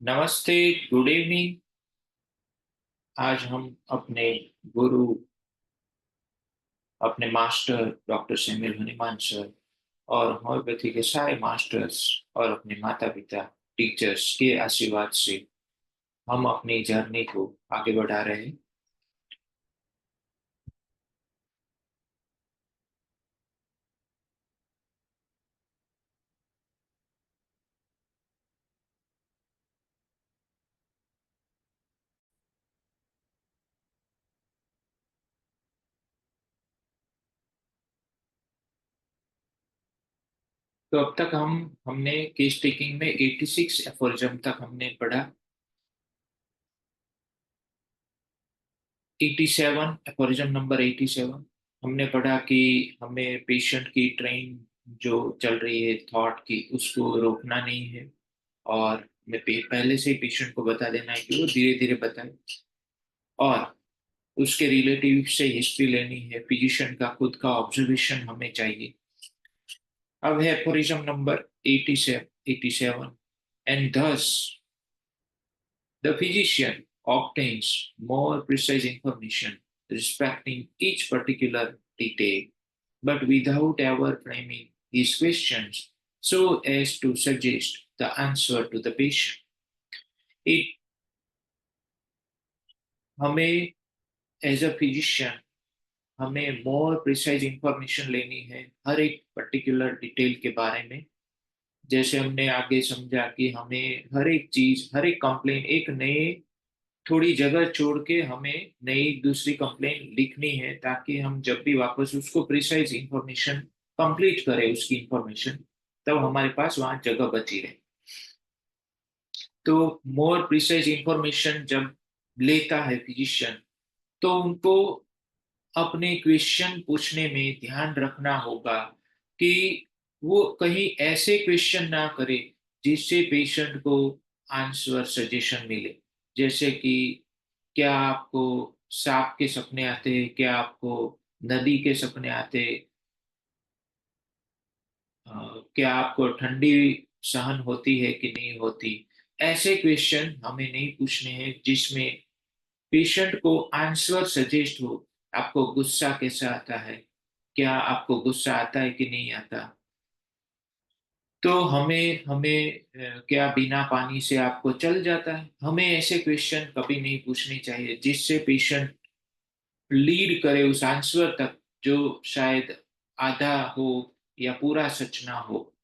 नमस्ते। Good evening. आज हम अपने गुरु, अपने मास्टर डॉक्टर सैमुअल हनीमान सर और होम्योपैथी के सारे मास्टर्स और अपने माता पिता टीचर्स के आशीर्वाद से हम अपनी जर्नी को आगे बढ़ा रहे हैं। तो अब तक हमने केस टेकिंग में 86 एफोरिज्म तक हमने पढ़ा। 87 एफोरिज्म नंबर 87 हमने पढ़ा कि हमें पेशेंट की ट्रेन जो चल रही है थॉट की उसको रोकना नहीं है। और पहले से ही पेशेंट को बता देना है कि वो धीरे धीरे बताए। और उसके रिलेटिव से हिस्ट्री लेनी है, फिजिशियन का खुद का ऑब्जर्वेशन हमें चाहिए। अब है aphorism number 87 and thus the physician obtains more precise information respecting each particular detail, but without ever framing his questions so as to suggest the answer to the patient. It हमें as a physician हमें more precise information लेनी है हर एक particular detail के बारे में। जैसे हमने आगे समझा कि हमें हर एक चीज, हर एक कंप्लेन एक नए थोड़ी जगह छोड़ के हमें नई दूसरी कंप्लेन लिखनी है, ताकि हम जब भी वापस उसको प्रिसाइज इंफॉर्मेशन कंप्लीट करें उसकी इंफॉर्मेशन, तब हमारे पास वहां जगह बची रहे। तो मोर प्रिसाइज इंफॉर्मेशन जब लेता है फिजिशियन, तो उनको अपने क्वेश्चन पूछने में ध्यान रखना होगा कि वो कहीं ऐसे क्वेश्चन ना करे जिससे पेशेंट को आंसर सजेशन मिले। जैसे कि क्या आपको सांप के सपने आते हैं, क्या आपको नदी के सपने आते हैं, क्या आपको ठंडी सहन होती है कि नहीं होती। ऐसे क्वेश्चन हमें नहीं पूछने हैं जिसमें पेशेंट को आंसर सजेस्ट हो। आपको गुस्सा कैसा आता है, क्या आपको गुस्सा आता है कि नहीं आता। तो हमें हमें क्या बिना पानी से आपको चल जाता है। हमें ऐसे क्वेश्चन कभी नहीं पूछने चाहिए जिससे पेशेंट लीड करे उस आंसर तक जो शायद आधा हो या पूरा सच ना हो।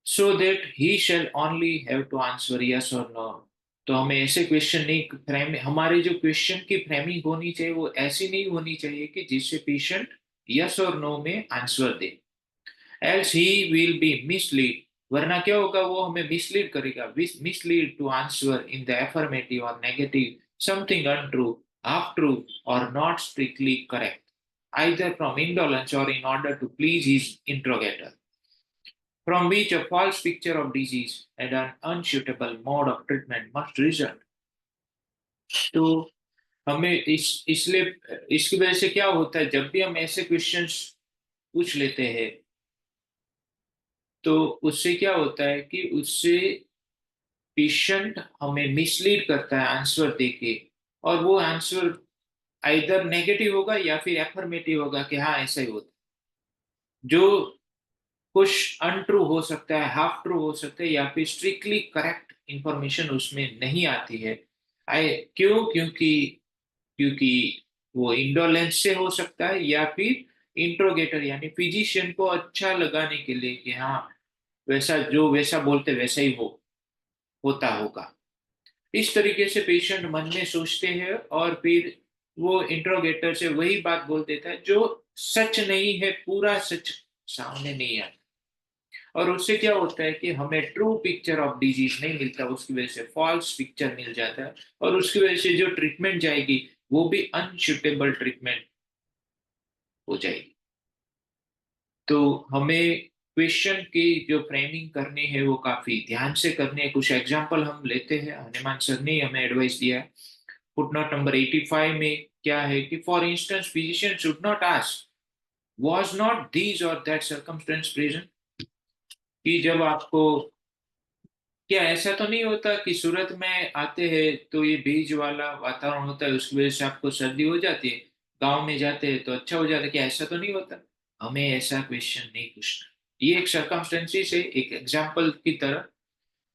So that he shall only have to answer yes और नो। तो हमें ऐसे क्वेश्चन नहीं फ्रेम, हमारे जो क्वेश्चन की फ्रेमिंग होनी चाहिए वो ऐसी नहीं होनी चाहिए कि जिससे पेशेंट यस और नो में आंसर दे। Else he will be mislead, वरना क्या होगा, वो हमें मिसलीड करेगा। Mislead to answer in the affirmative और negative something untrue, half true और not strictly correct, either from indolence or in order to please his interrogator, from which a false picture of disease and an unsuitable mode of treatment must result। तो हमें इस इसलिए इसकी वजह से क्या होता है, जब भी हम ऐसे क्वेश्चंस पूछ लेते हैं तो उससे क्या होता है कि उससे पेशेंट हमें मिसलीड करता है आंसर देके। और वो आंसर आइदर नेगेटिव होगा या फिर एफर्मेटिव होगा कि हाँ ऐसा ही होता है, जो कुछ अनट्रू हो सकता है, हाफ ट्रू हो सकता है, या फिर स्ट्रिक्टली करेक्ट इंफॉर्मेशन उसमें नहीं आती है। आई क्यों? क्योंकि क्योंकि वो इंडोलेंस से हो सकता है या फिर इंट्रोगेटर यानी फिजिशियन को अच्छा लगाने के लिए कि हाँ वैसा जो वैसा बोलते वैसा ही होता होगा। इस तरीके से पेशेंट मन में सोचते हैं और फिर वो इंट्रोगेटर से वही बात बोल देता है जो सच नहीं है, पूरा सच सामने नहीं आता। और उससे क्या होता है कि हमें ट्रू पिक्चर ऑफ डिजीज नहीं मिलता, उसकी वजह से फॉल्स पिक्चर मिल जाता है। और उसकी वजह से जो ट्रीटमेंट जाएगी वो भी अनसुटेबल ट्रीटमेंट हो जाएगी। तो हमें क्वेश्चन की जो फ्रेमिंग करनी है वो काफी ध्यान से करनी है। कुछ एग्जांपल हम लेते हैं, हनुमान सर ने हमें एडवाइस दिया है फुटनोट नंबर 85 में। क्या है कि for instance physician should not ask was not these और दैट सर्कमस्टेंस प्रेजेंट। कि जब आपको क्या ऐसा तो नहीं होता कि सूरत में आते हैं तो ये भीज वाला वातावरण होता है, उसकी वजह से आपको सर्दी हो जाती है, गांव में जाते हैं तो अच्छा हो जाता है, क्या ऐसा तो नहीं होता? हमें ऐसा क्वेश्चन नहीं पूछना। ये एक सर्कमस्टेंसेस है, एक एग्जाम्पल की तरह,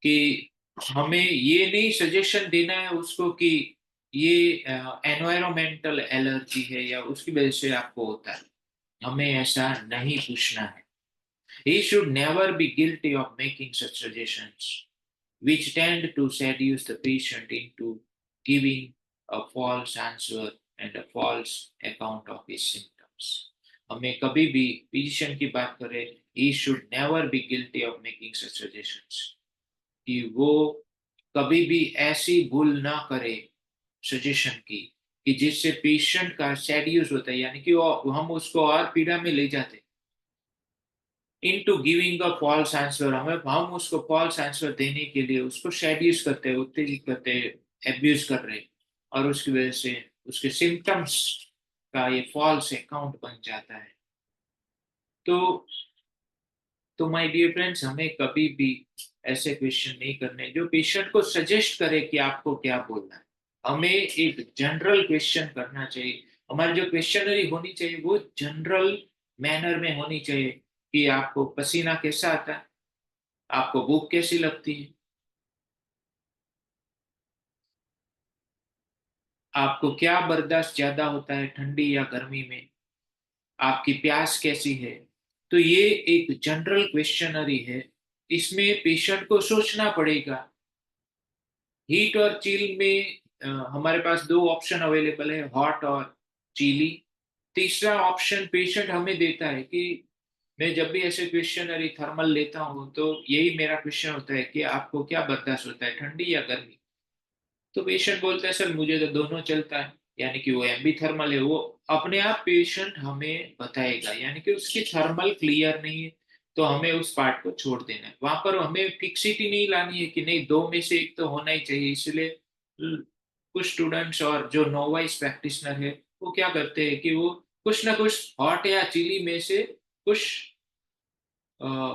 कि हमें ये नहीं सजेशन देना है उसको कि ये एनवायरमेंटल एलर्जी है या उसकी वजह से आपको होता है। हमें ऐसा नहीं पूछना है। He should never be guilty of making such suggestions, which tend to seduce the patient into giving a false answer and a false account of his symptoms. हमें कभी भी physician की बात करें, he should never be guilty of making such suggestions, कि वो कभी भी ऐसी भूल ना करे सजेशन की, कि जिससे पेशेंट का सेड्यूस होता है, यानी कि हम उसको और पीड़ा में ले जाते हैं। Into giving a false answer, हम उसको फॉल्स आंसर देने के लिए उसको शेड्यूस करते हैं, उत्तेजित करते हैं, एब्यूज कर रहे हैं, और उसकी वजह से उसके सिम्टम्स का ये फॉल्स अकाउंट बन जाता है। तो माय डियर फ्रेंड्स, हमें कभी भी ऐसे क्वेश्चन नहीं करने जो पेशेंट को सजेस्ट करे कि आपको क्या बोलना है। हमें एक जनरल क्वेश्चन करना चाहिए। हमारी जो क्वेश्चनरी होनी चाहिए वो जनरल मैनर में होनी चाहिए, कि आपको पसीना कैसा आता है, आपको भूख कैसी लगती है, आपको क्या बर्दाश्त ज्यादा होता है ठंडी या गर्मी में, आपकी प्यास कैसी है। तो ये एक जनरल क्वेश्चनरी है। इसमें पेशेंट को सोचना पड़ेगा। हीट और चिल में हमारे पास दो ऑप्शन अवेलेबल है, हॉट और चिली। तीसरा ऑप्शन पेशेंट हमें देता है कि मैं जब भी ऐसे क्वेश्चनरी थर्मल लेता हूँ तो यही मेरा क्वेश्चन होता है कि आपको क्या बर्दाश्त होता है, ठंडी या गर्मी। तो पेशेंट बोलता है सर मुझे तो दोनों चलता है, यानी कि वो एम्बी थर्मल है। वो अपने आप पेशेंट हमें बताएगा, यानी कि उसकी थर्मल क्लियर नहीं है, तो हमें उस पार्ट को छोड़ देना है। वहां पर हमें फिक्सिटी नहीं लानी है कि नहीं दो में से एक तो होना ही चाहिए। इसलिए कुछ स्टूडेंट्स और जो नोवाइस प्रैक्टिशनर है वो क्या करते हैं कि वो कुछ ना कुछ हॉट या चिली में से कुछ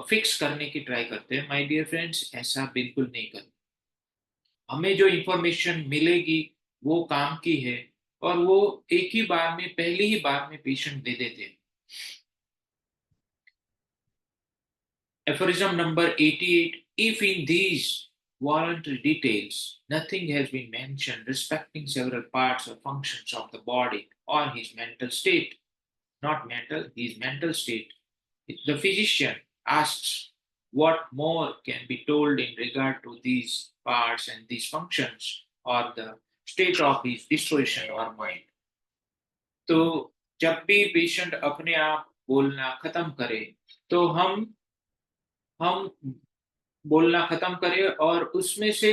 फिक्स करने की ट्राई करते हैं। माय डियर फ्रेंड्स, ऐसा बिल्कुल नहीं करना। हमें जो इंफॉर्मेशन मिलेगी वो काम की है, और वो एक ही बार में, पहली ही बार में पेशेंट दे देते हैं। Aphorism number 88. If in these voluntary details nothing has been mentioned respecting several parts or functions of the body or his mental state, not mental, his mental state, the physician asks what more can be told in regard to these parts and these functions, or the state of his disposition or mind. तो जब भी patient अपने आप बोलना खत्म करे, तो हम बोलना खत्म करें और उसमें से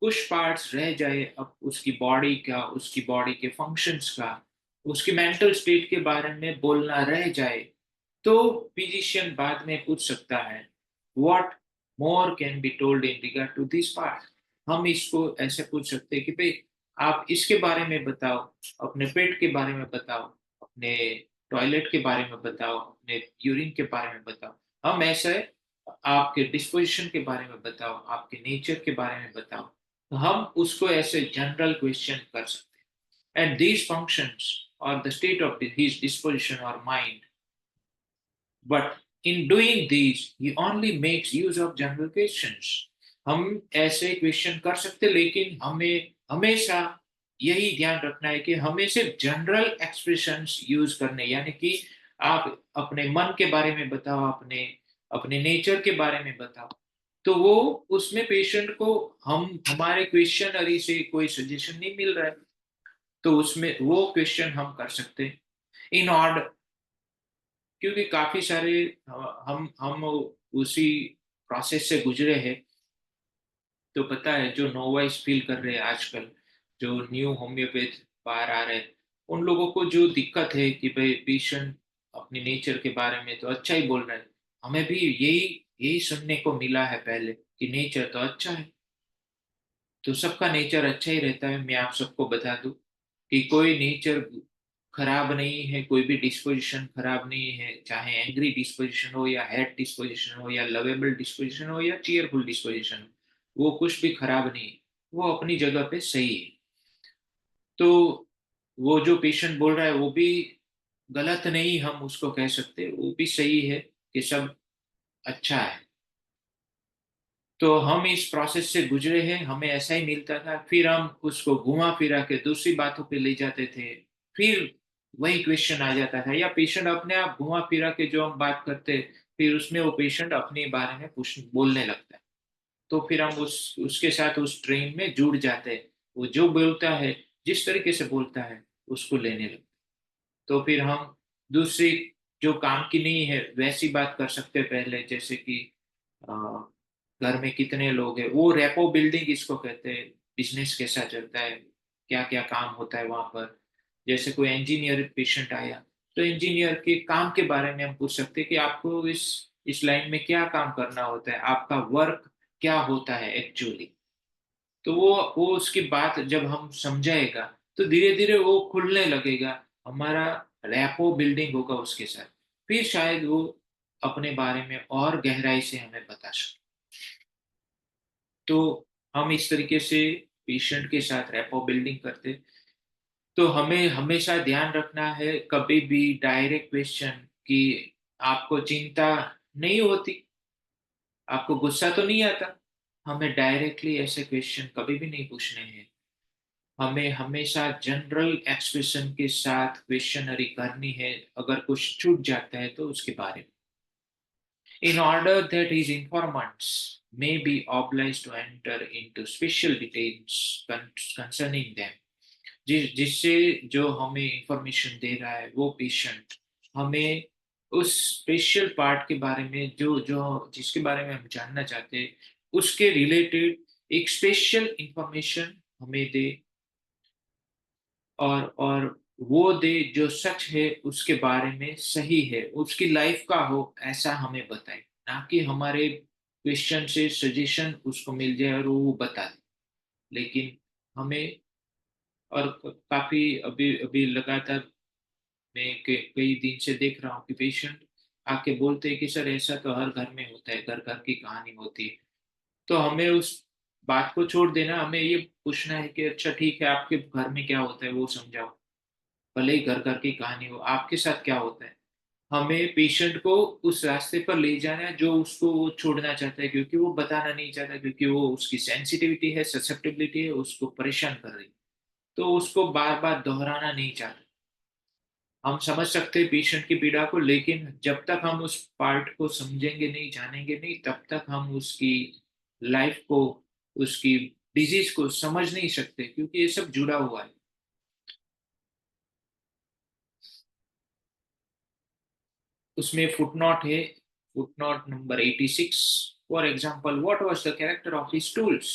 कुछ पार्ट्स रह जाए, अब उसकी बॉडी का, उसकी बॉडी के फंक्शंस का, उसकी मेंटल स्टेट के बारे में बोलना रह जाए, तो फिजिशियन बाद में पूछ सकता है what more can be told in regard to this part. हम इसको ऐसे पूछ सकते हैं कि भाई आप इसके बारे में बताओ, अपने पेट के बारे में बताओ, अपने टॉयलेट के बारे में बताओ, अपने यूरिन के बारे में बताओ। हम ऐसे आपके डिस्पोजिशन के बारे में बताओ, आपके नेचर के बारे में बताओ। तो हम उसको ऐसे जनरल क्वेश्चन कर सकते हैं। एंड दीज फंक्शंस और the state of his disposition और mind, but in doing these he only makes use of general questions। हम ऐसे क्वेश्चन कर सकते, लेकिन हमें हमेशा यही ध्यान रखना है कि हमें सिर्फ जनरल एक्सप्रेशंस यूज करने, यानी कि आप अपने मन के बारे में बताओ, अपने अपने नेचर के बारे में बताओ। तो वो उसमें पेशेंट को हम हमारे क्वेश्चनरी से कोई सजेशन नहीं मिल रहा है, तो उसमें वो क्वेश्चन हम कर सकते हैं इन ऑर्डर। क्योंकि काफी सारे हम उसी प्रोसेस से गुजरे हैं। तो पता है जो नोवाइस फील कर रहे हैं आजकल, जो न्यू होम्योपैथ बाहर आ रहे हैं, उन लोगों को जो दिक्कत है कि भाई पेशेंट अपने नेचर के बारे में तो अच्छा ही बोल रहा है। हमें भी यही यही सुनने को मिला है पहले, कि नेचर तो अच्छा है, तो सबका नेचर अच्छा ही रहता है। मैं आप सबको बता दूं कि कोई नेचर खराब नहीं है, कोई भी डिस्पोजिशन खराब नहीं है, चाहे एंग्री डिस्पोजिशन हो या हैट डिस्पोजिशन हो या लवेबल डिस्पोजिशन हो या चीयरफुल डिस्पोजिशन हो, वो कुछ भी खराब नहीं है, वो अपनी जगह पे सही है। तो वो जो पेशेंट बोल रहा है वो भी गलत नहीं, हम उसको कह सकते, वो भी सही है कि सब अच्छा है। तो हम इस प्रोसेस से गुजरे हैं, हमें ऐसा ही मिलता था, फिर हम उसको घुमा फिरा के दूसरी बातों पे ले जाते थे, फिर वही क्वेश्चन आ जाता था, या पेशेंट अपने आप घुमा फिरा के जो हम बात करते, फिर उसमें वो पेशेंट अपने बारे में कुछ बोलने लगता है। तो फिर हम उसके साथ उस ट्रेन में जुड़ जाते हैं, वो जो बोलता है, जिस तरीके से बोलता है, उसको लेने लगते। तो फिर हम दूसरी जो काम की नहीं है वैसी बात कर सकते हैं पहले, जैसे कि अ, घर में कितने लोग हैं, वो रेपो बिल्डिंग इसको कहते हैं, बिजनेस कैसा चलता है, क्या क्या काम होता है वहां पर। जैसे कोई इंजीनियर पेशेंट आया, तो इंजीनियर के काम के बारे में हम पूछ सकते हैं कि आपको इस लाइन में क्या काम करना होता है, आपका वर्क क्या होता है एक्चुअली। तो वो उसकी बात जब हम समझाएगा, तो धीरे धीरे वो खुलने लगेगा, हमारा रैपो बिल्डिंग होगा उसके साथ, फिर शायद वो अपने बारे में और गहराई से हमें बता सके। तो हम इस तरीके से पेशेंट के साथ रैपो बिल्डिंग करते। तो हमें हमेशा ध्यान रखना है, कभी भी डायरेक्ट क्वेश्चन कि आपको चिंता नहीं होती, आपको गुस्सा तो नहीं आता, हमें डायरेक्टली ऐसे क्वेश्चन कभी भी नहीं पूछने हैं। हमें हमेशा जनरल एक्सप्रेशन के साथ क्वेश्चनरी करनी है, अगर कुछ छूट जाता है तो उसके बारे में, in order that his informants may be obliged to enter into special details concerning them। जिससे जो हमें इंफॉर्मेशन दे रहा है वो पेशेंट हमें उस स्पेशल पार्ट के बारे में, जो जो जिसके बारे में हम जानना चाहते हैं, उसके रिलेटेड एक स्पेशल इंफॉर्मेशन हमें दे, और वो दे जो सच है उसके बारे में, सही है, उसकी लाइफ का हो, ऐसा हमें बताए, ना कि हमारे क्वेश्चन से सजेशन उसको मिल जाए और वो बता दे। लेकिन हमें, और काफी अभी अभी लगातार मैं कई दिन से देख रहा हूँ कि पेशेंट आके बोलते हैं कि सर ऐसा तो हर घर में होता है, घर घर की कहानी होती है। तो हमें उस बात को छोड़ देना, हमें ये पूछना है कि अच्छा ठीक है, आपके घर में क्या होता है वो समझाओ, भले ही घर घर की कहानी हो, आपके साथ क्या होता है। हमें पेशेंट को उस रास्ते पर ले जाना है जो उसको वो छोड़ना चाहता है, क्योंकि वो बताना नहीं चाहता, क्योंकि वो उसकी सेंसिटिविटी है, ससेप्टिबिलिटी है, उसको परेशान कर रही है। तो उसको बार बार दोहराना नहीं चाहता। हम समझ सकते हैं पेशेंट की पीड़ा को, लेकिन जब तक हम उस पार्ट को समझेंगे नहीं, जानेंगे नहीं, तब तक हम उसकी लाइफ को, उसकी डिजीज को समझ नहीं सकते, क्योंकि ये सब जुड़ा हुआ है। उसमें फुटनोट है, footnote number 86। For example, what was the character of his tools.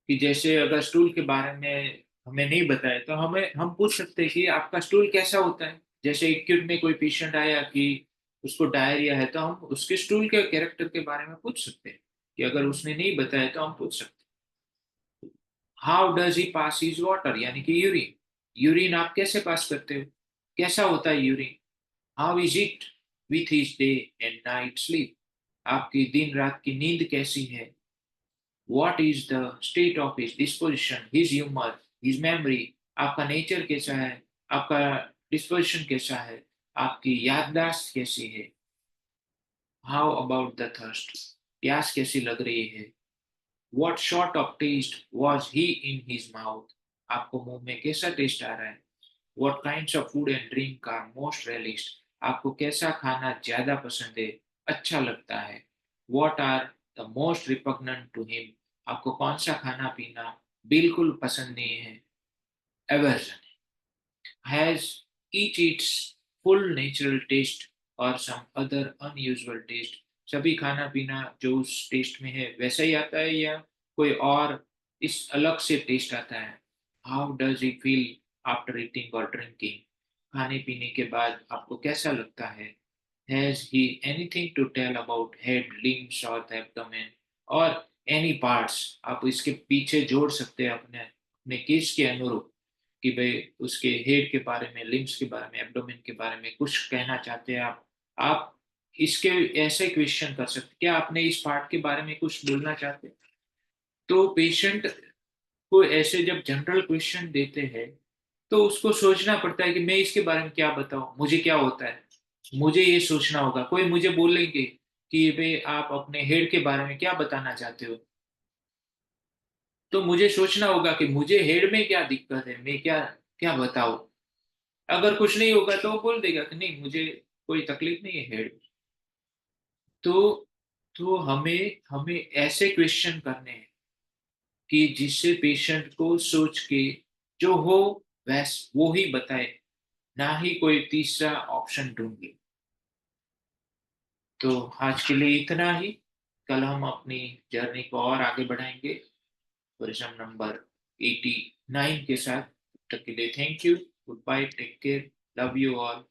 कि जैसे अगर स्टूल के बारे में हमें नहीं बताया, तो हमें हम पूछ सकते हैं कि आपका स्टूल कैसा होता है। जैसे एक्यूट में कोई पेशेंट आया कि उसको डायरिया है, तो हम उसके स्टूल के कैरेक्टर के बारे में पूछ सकते हैं, कि अगर उसने नहीं बताया तो हम पूछ सकते हैं। How does he pass his water, यानी कि यूरिन, यूरिन आप कैसे पास करते हो, कैसा होता है urine. How is it with his day and night sleep, आपकी दिन रात की नींद कैसी है। What is the state of his disposition, his humor, his memory, आपका नेचर कैसा है, आपका डिस्पोजिशन कैसा है, आपकी याददाश्त कैसी है। हाउ अबाउट द थर्स्ट, प्यास कैसी लग रही है। What sort of taste was he in his mouth, आपको मुंह में कैसा टेस्ट आ रहा है। What kinds of food and drink are most relished, आपको कैसा खाना ज्यादा पसंद है, अच्छा लगता है। What are the most repugnant to him, आपको कौन सा खाना पीना बिल्कुल पसंद नहीं है, aversion है। Has each its full natural taste or some other unusual taste, सभी खाना पीना जो उस टेस्ट में है वैसा ही आता है, या कोई और इस अलग से टेस्ट आता है। How does it feel after eating और ड्रिंकिंग, खाने पीने के बाद आपको कैसा लगता है। Has he anything to tell about head, limbs और द एब्डोमेन, और एनी पार्ट्स, आप इसके पीछे जोड़ सकते हैं अपने अपने केस के अनुरूप, कि भाई उसके हेड के बारे में, लिम्स के बारे में, एब्डोमेन के बारे में कुछ कहना चाहते हैं आप इसके ऐसे क्वेश्चन कर सकते हैं, क्या आपने इस पार्ट के बारे में कुछ बोलना चाहते हैं। तो पेशेंट को ऐसे जब जनरल क्वेश्चन देते हैं तो उसको सोचना पड़ता है कि मैं इसके बारे में क्या बताऊं, मुझे क्या होता है। मुझे ये सोचना होगा, कोई मुझे बोलेंगे कि भाई आप अपने हेड के बारे में क्या बताना चाहते हो, तो मुझे सोचना होगा कि मुझे हेड में क्या दिक्कत है, मैं क्या क्या बताऊं। अगर कुछ नहीं होगा तो वो बोल देगा कि नहीं मुझे कोई तकलीफ नहीं है हेड में। तो हमें हमें ऐसे क्वेश्चन करने हैं कि जिससे पेशेंट को सोच के जो हो वैस वो ही बताए, ना ही कोई तीसरा ऑप्शन ढूंढे। तो आज के लिए इतना ही। कल हम अपनी जर्नी को और आगे बढ़ाएंगे क्वेश्चन नंबर 89 के साथ। तब तक के लिए thank you, good bye, take care, love you all.